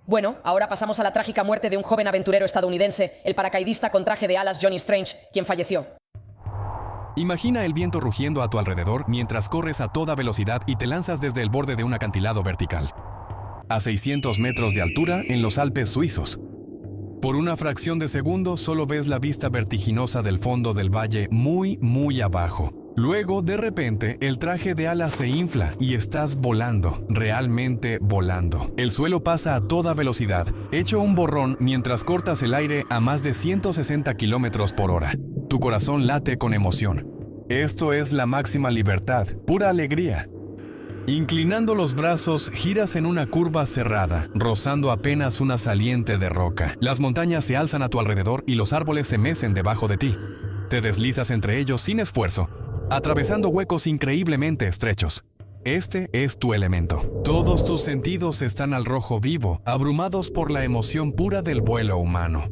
Bueno, ahora pasamos a la trágica muerte de un joven aventurero estadounidense, el paracaidista con traje de alas Johnny Strange, quien falleció. Imagina el viento rugiendo a tu alrededor mientras corres a toda velocidad y te lanzas desde el borde de un acantilado vertical, a 600 metros de altura en los Alpes suizos. Por una fracción de segundo solo ves la vista vertiginosa del fondo del valle muy abajo. Luego, de repente, el traje de alas se infla y estás volando, realmente volando. El suelo pasa a toda velocidad, hecho un borrón mientras cortas el aire a más de 160 kilómetros por hora. Tu corazón late con emoción. Esto es la máxima libertad, pura alegría. Inclinando los brazos, giras en una curva cerrada, rozando apenas una saliente de roca. Las montañas se alzan a tu alrededor y los árboles se mecen debajo de ti. Te deslizas entre ellos sin esfuerzo, atravesando huecos increíblemente estrechos. Este es tu elemento. Todos tus sentidos están al rojo vivo, abrumados por la emoción pura del vuelo humano.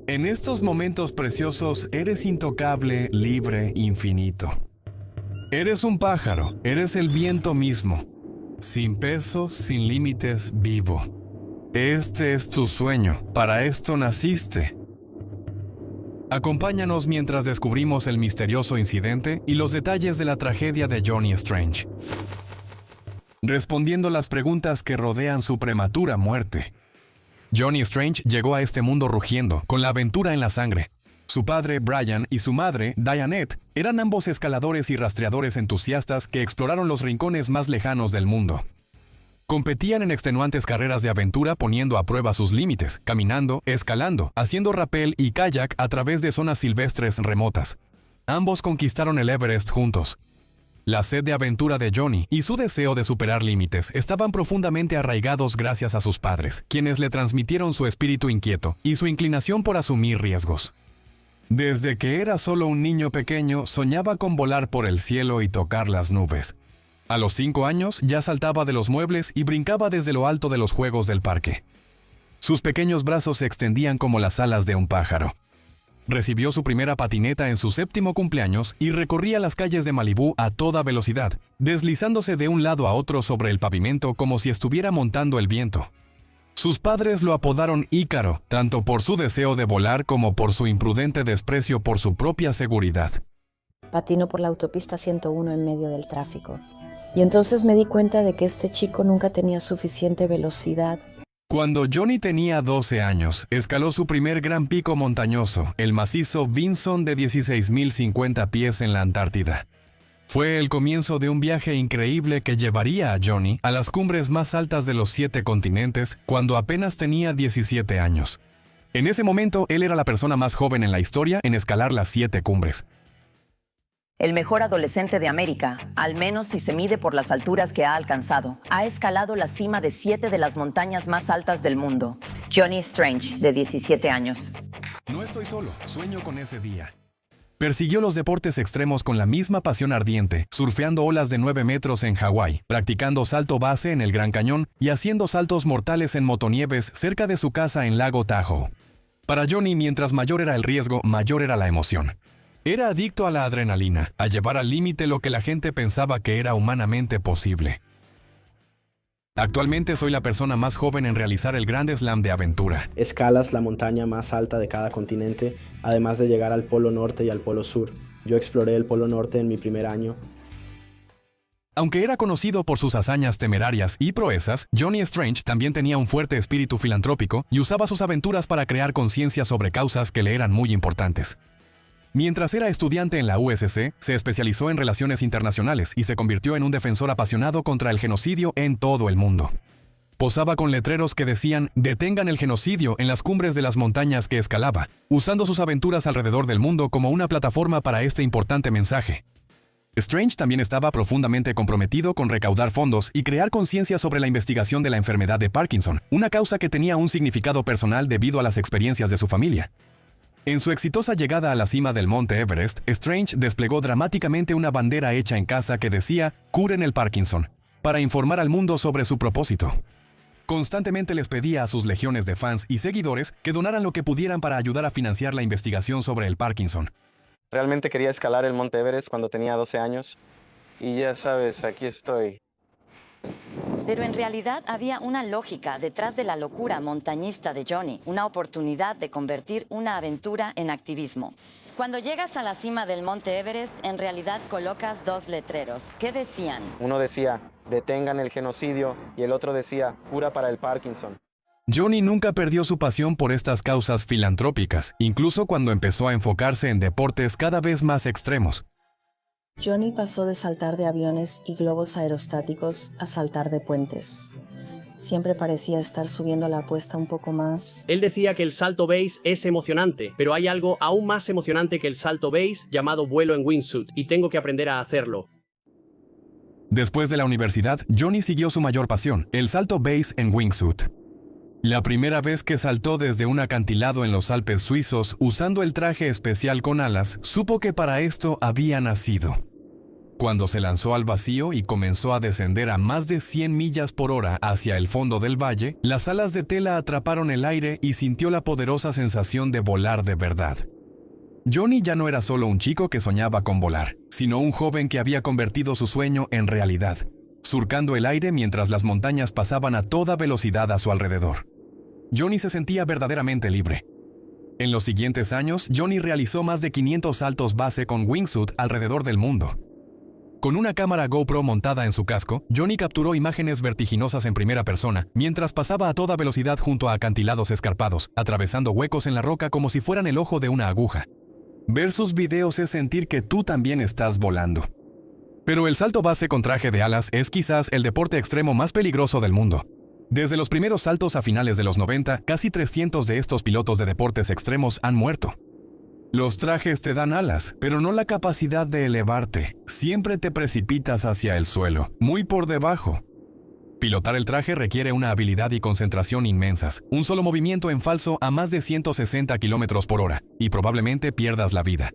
En estos momentos preciosos, eres intocable, libre, infinito. Eres un pájaro, eres el viento mismo. Sin peso, sin límites, vivo. Este es tu sueño, para esto naciste. Acompáñanos mientras descubrimos el misterioso incidente y los detalles de la tragedia de Johnny Strange, respondiendo las preguntas que rodean su prematura muerte. Johnny Strange llegó a este mundo rugiendo, con la aventura en la sangre. Su padre, Brian, y su madre, Dianette, eran ambos escaladores y rastreadores entusiastas que exploraron los rincones más lejanos del mundo. Competían en extenuantes carreras de aventura poniendo a prueba sus límites, caminando, escalando, haciendo rappel y kayak a través de zonas silvestres remotas. Ambos conquistaron el Everest juntos. La sed de aventura de Johnny y su deseo de superar límites estaban profundamente arraigados gracias a sus padres, quienes le transmitieron su espíritu inquieto y su inclinación por asumir riesgos. Desde que era solo un niño pequeño, soñaba con volar por el cielo y tocar las nubes. A los 5 años ya saltaba de los muebles y brincaba desde lo alto de los juegos del parque. Sus pequeños brazos se extendían como las alas de un pájaro. Recibió su primera patineta en su 7º cumpleaños y recorría las calles de Malibú a toda velocidad, deslizándose de un lado a otro sobre el pavimento como si estuviera montando el viento. Sus padres lo apodaron Ícaro, tanto por su deseo de volar como por su imprudente desprecio por su propia seguridad. Patino por la autopista 101 en medio del tráfico. Y entonces me di cuenta de que este chico nunca tenía suficiente velocidad. Cuando Johnny tenía 12 años, escaló su primer gran pico montañoso, el macizo Vinson de 16.050 pies en la Antártida. Fue el comienzo de un viaje increíble que llevaría a Johnny a las cumbres más altas de los 7 continentes cuando apenas tenía 17 años. En ese momento, él era la persona más joven en la historia en escalar las 7 cumbres. El mejor adolescente de América, al menos si se mide por las alturas que ha alcanzado, ha escalado la cima de 7 de las montañas más altas del mundo. Johnny Strange, de 17 años. No estoy solo, sueño con ese día. Persiguió los deportes extremos con la misma pasión ardiente, surfeando olas de 9 metros en Hawái, practicando salto base en el Gran Cañón y haciendo saltos mortales en motonieves cerca de su casa en Lago Tahoe. Para Johnny, mientras mayor era el riesgo, mayor era la emoción. Era adicto a la adrenalina, a llevar al límite lo que la gente pensaba que era humanamente posible. Actualmente soy la persona más joven en realizar el Grand Slam de aventura. Escalas la montaña más alta de cada continente, además de llegar al Polo Norte y al Polo Sur. Yo exploré el Polo Norte en mi primer año. Aunque era conocido por sus hazañas temerarias y proezas, Johnny Strange también tenía un fuerte espíritu filantrópico y usaba sus aventuras para crear conciencia sobre causas que le eran muy importantes. Mientras era estudiante en la USC, se especializó en relaciones internacionales y se convirtió en un defensor apasionado contra el genocidio en todo el mundo. Posaba con letreros que decían «Detengan el genocidio» en las cumbres de las montañas que escalaba, usando sus aventuras alrededor del mundo como una plataforma para este importante mensaje. Strange también estaba profundamente comprometido con recaudar fondos y crear conciencia sobre la investigación de la enfermedad de Parkinson, una causa que tenía un significado personal debido a las experiencias de su familia. En su exitosa llegada a la cima del monte Everest, Strange desplegó dramáticamente una bandera hecha en casa que decía «Curen el Parkinson», para informar al mundo sobre su propósito. Constantemente les pedía a sus legiones de fans y seguidores que donaran lo que pudieran para ayudar a financiar la investigación sobre el Parkinson. Realmente quería escalar el monte Everest cuando tenía 12 años y ya sabes, aquí estoy. Pero en realidad había una lógica detrás de la locura montañista de Johnny, una oportunidad de convertir una aventura en activismo. Cuando llegas a la cima del Monte Everest, en realidad colocas dos letreros. ¿Qué decían? Uno decía, detengan el genocidio, y el otro decía, cura para el Parkinson. Johnny nunca perdió su pasión por estas causas filantrópicas, incluso cuando empezó a enfocarse en deportes cada vez más extremos. Johnny pasó de saltar de aviones y globos aerostáticos a saltar de puentes. Siempre parecía estar subiendo la apuesta un poco más. Él decía que el salto base es emocionante, pero hay algo aún más emocionante que el salto base llamado vuelo en wingsuit, y tengo que aprender a hacerlo. Después de la universidad, Johnny siguió su mayor pasión, el salto base en wingsuit. La primera vez que saltó desde un acantilado en los Alpes suizos usando el traje especial con alas, supo que para esto había nacido. Cuando se lanzó al vacío y comenzó a descender a más de 100 millas por hora hacia el fondo del valle, las alas de tela atraparon el aire y sintió la poderosa sensación de volar de verdad. Johnny ya no era solo un chico que soñaba con volar, sino un joven que había convertido su sueño en realidad, surcando el aire mientras las montañas pasaban a toda velocidad a su alrededor. Johnny se sentía verdaderamente libre. En los siguientes años, Johnny realizó más de 500 saltos base con wingsuit alrededor del mundo. Con una cámara GoPro montada en su casco, Johnny capturó imágenes vertiginosas en primera persona, mientras pasaba a toda velocidad junto a acantilados escarpados, atravesando huecos en la roca como si fueran el ojo de una aguja. Ver sus videos es sentir que tú también estás volando. Pero el salto base con traje de alas es quizás el deporte extremo más peligroso del mundo. Desde los primeros saltos a finales de los 90, casi 300 de estos pilotos de deportes extremos han muerto. Los trajes te dan alas, pero no la capacidad de elevarte. Siempre te precipitas hacia el suelo, muy por debajo. Pilotar el traje requiere una habilidad y concentración inmensas. Un solo movimiento en falso a más de 160 km por hora, y probablemente pierdas la vida.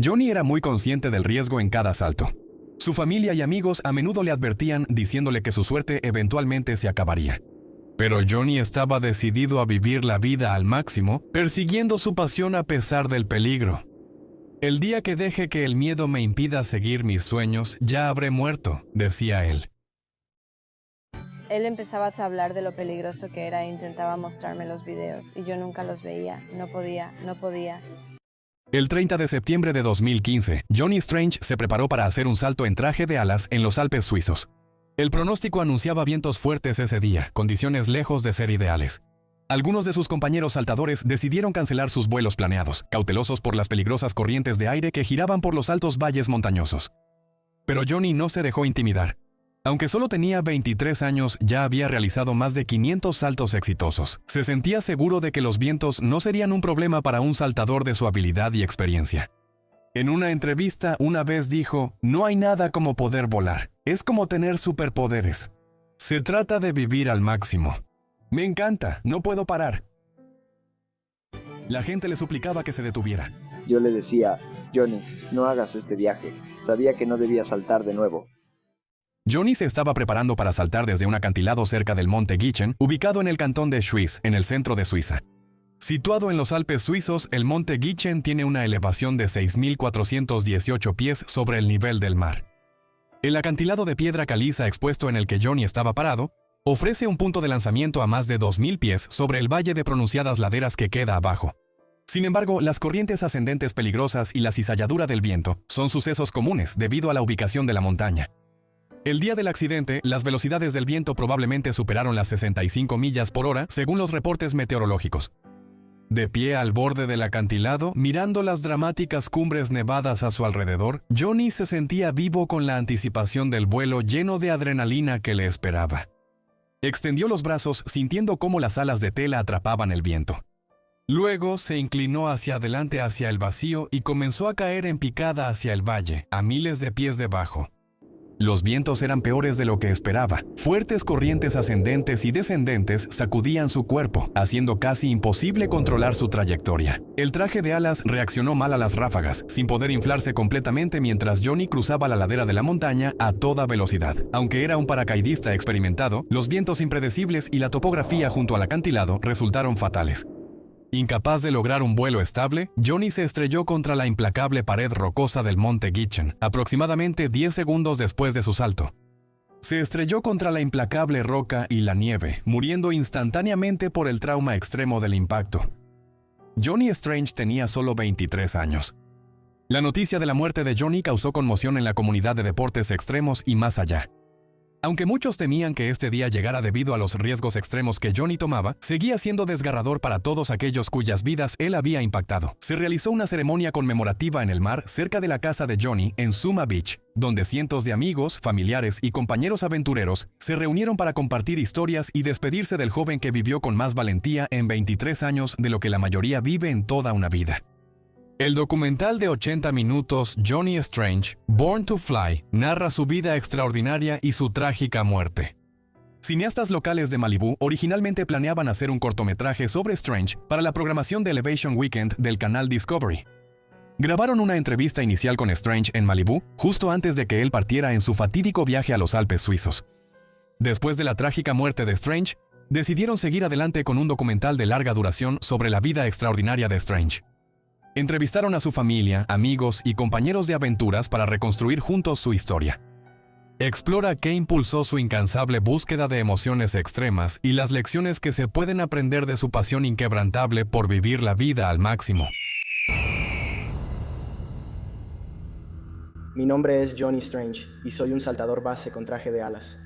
Johnny era muy consciente del riesgo en cada salto. Su familia y amigos a menudo le advertían diciéndole que su suerte eventualmente se acabaría. Pero Johnny estaba decidido a vivir la vida al máximo, persiguiendo su pasión a pesar del peligro. El día que deje que el miedo me impida seguir mis sueños, ya habré muerto, decía él. Él empezaba a hablar de lo peligroso que era e intentaba mostrarme los videos, y yo nunca los veía, no podía. El 30 de septiembre de 2015, Johnny Strange se preparó para hacer un salto en traje de alas en los Alpes suizos. El pronóstico anunciaba vientos fuertes ese día, condiciones lejos de ser ideales. Algunos de sus compañeros saltadores decidieron cancelar sus vuelos planeados, cautelosos por las peligrosas corrientes de aire que giraban por los altos valles montañosos. Pero Johnny no se dejó intimidar. Aunque solo tenía 23 años, ya había realizado más de 500 saltos exitosos. Se sentía seguro de que los vientos no serían un problema para un saltador de su habilidad y experiencia. En una entrevista una vez dijo, «No hay nada como poder volar. Es como tener superpoderes. Se trata de vivir al máximo. Me encanta, no puedo parar». La gente le suplicaba que se detuviera. Yo le decía, «Johnny, no hagas este viaje. Sabía que no debía saltar de nuevo». Johnny se estaba preparando para saltar desde un acantilado cerca del monte Gichen, ubicado en el cantón de Schwyz, en el centro de Suiza. Situado en los Alpes suizos, el monte Gichen tiene una elevación de 6.418 pies sobre el nivel del mar. El acantilado de piedra caliza expuesto en el que Johnny estaba parado ofrece un punto de lanzamiento a más de 2.000 pies sobre el valle de pronunciadas laderas que queda abajo. Sin embargo, las corrientes ascendentes peligrosas y la cizalladura del viento son sucesos comunes debido a la ubicación de la montaña. El día del accidente, las velocidades del viento probablemente superaron las 65 millas por hora, según los reportes meteorológicos. De pie al borde del acantilado, mirando las dramáticas cumbres nevadas a su alrededor, Johnny se sentía vivo con la anticipación del vuelo lleno de adrenalina que le esperaba. Extendió los brazos sintiendo cómo las alas de tela atrapaban el viento. Luego se inclinó hacia adelante hacia el vacío y comenzó a caer en picada hacia el valle, a miles de pies debajo. Los vientos eran peores de lo que esperaba. Fuertes corrientes ascendentes y descendentes sacudían su cuerpo, haciendo casi imposible controlar su trayectoria. El traje de alas reaccionó mal a las ráfagas, sin poder inflarse completamente mientras Johnny cruzaba la ladera de la montaña a toda velocidad. Aunque era un paracaidista experimentado, los vientos impredecibles y la topografía junto al acantilado resultaron fatales. Incapaz de lograr un vuelo estable, Johnny se estrelló contra la implacable pared rocosa del monte Gichen, aproximadamente 10 segundos después de su salto. Se estrelló contra la implacable roca y la nieve, muriendo instantáneamente por el trauma extremo del impacto. Johnny Strange tenía solo 23 años. La noticia de la muerte de Johnny causó conmoción en la comunidad de deportes extremos y más allá. Aunque muchos temían que este día llegara debido a los riesgos extremos que Johnny tomaba, seguía siendo desgarrador para todos aquellos cuyas vidas él había impactado. Se realizó una ceremonia conmemorativa en el mar cerca de la casa de Johnny en Zuma Beach, donde cientos de amigos, familiares y compañeros aventureros se reunieron para compartir historias y despedirse del joven que vivió con más valentía en 23 años de lo que la mayoría vive en toda una vida. El documental de 80 minutos Johnny Strange, Born to Fly, narra su vida extraordinaria y su trágica muerte. Cineastas locales de Malibú originalmente planeaban hacer un cortometraje sobre Strange para la programación de Elevation Weekend del canal Discovery. Grabaron una entrevista inicial con Strange en Malibú justo antes de que él partiera en su fatídico viaje a los Alpes suizos. Después de la trágica muerte de Strange, decidieron seguir adelante con un documental de larga duración sobre la vida extraordinaria de Strange. Entrevistaron a su familia, amigos y compañeros de aventuras para reconstruir juntos su historia. Explora qué impulsó su incansable búsqueda de emociones extremas y las lecciones que se pueden aprender de su pasión inquebrantable por vivir la vida al máximo. Mi nombre es Johnny Strange y soy un saltador base con traje de alas.